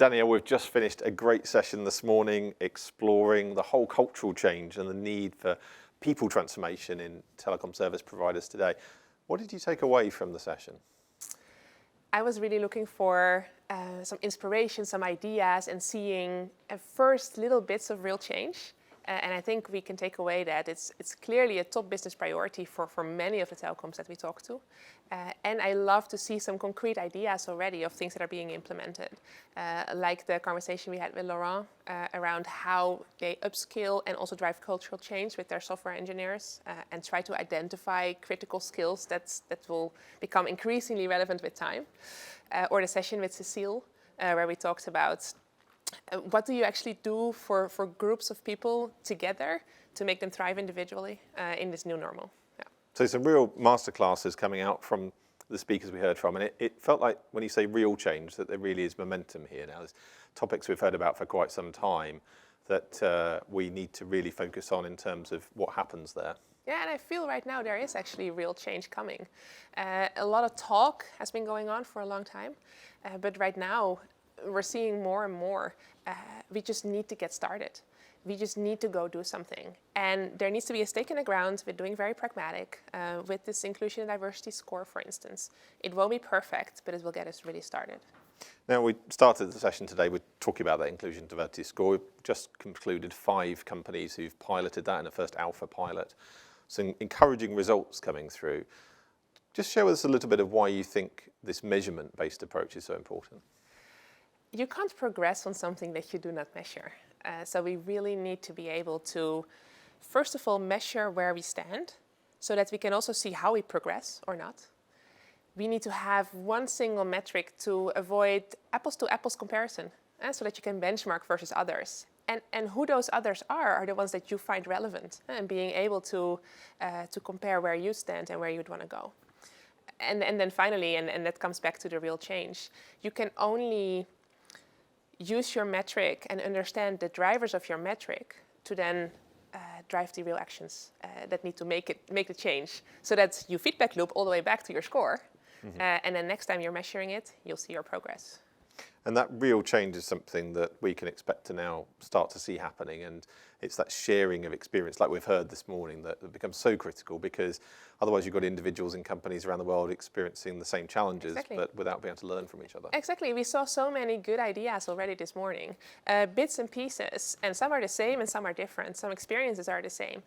Danielle, we've just finished a great session this morning exploring the whole cultural change and the need for people transformation in telecom service providers today. What did you take away from the session? I was really looking for some inspiration, some ideas, and seeing at first little bits of real change. And I think we can take away that it's clearly a top business priority for many of the telecoms that we talk to. And I love to see some concrete ideas already of things that are being implemented, like the conversation we had with Laurent around how they upskill and also drive cultural change with their software engineers and try to identify critical skills that will become increasingly relevant with time. Or the session with Cecile, where we talked about what do you actually do for groups of people together to make them thrive individually in this new normal? Yeah. So some real masterclasses coming out from the speakers we heard from, and it felt like when you say real change that there really is momentum here now. There's topics we've heard about for quite some time that we need to really focus on in terms of what happens there. Yeah, and I feel right now there is actually real change coming. A lot of talk has been going on for a long time, but right now we're seeing more and more. We just need to get started. We just need to go do something. And there needs to be a stake in the ground with doing very pragmatic, with this inclusion and diversity score, for instance. It won't be perfect, but it will get us really started. Now, we started the session today with talking about that inclusion and diversity score. We've just concluded 5 companies who've piloted that in a first alpha pilot. Some encouraging results coming through. Just share with us a little bit of why you think this measurement-based approach is so important. You can't progress on something that you do not measure. So we really need to be able to, first of all, measure where we stand so that we can also see how we progress or not. We need to have one single metric to avoid apples-to-apples comparison, so that you can benchmark versus others. And who those others are the ones that you find relevant, and being able to compare where you stand and where you'd want to go. And then finally, and that comes back to the real change, you can only use your metric and understand the drivers of your metric to then drive the real actions that need to make the change, so that you feedback loop all the way back to your score. Mm-hmm. And then next time you're measuring it, you'll see your progress. And that real change is something that we can expect to now start to see happening. And it's that sharing of experience, like we've heard this morning, that becomes so critical, because otherwise you've got individuals and companies around the world experiencing the same challenges, exactly, but without being able to learn from each other. Exactly. We saw so many good ideas already this morning, bits and pieces, and some are the same and some are different. Some experiences are the same.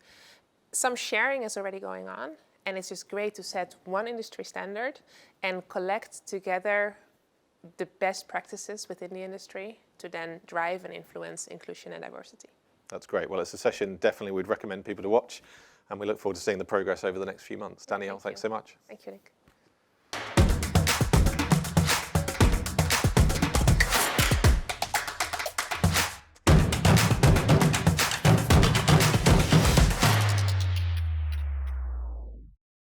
Some sharing is already going on, and it's just great to set one industry standard and collect together the best practices within the industry to then drive and influence inclusion and diversity. That's great. Well, it's a session definitely we'd recommend people to watch, and we look forward to seeing the progress over the next few months. Danielle, thanks so much. Thank you, Nick.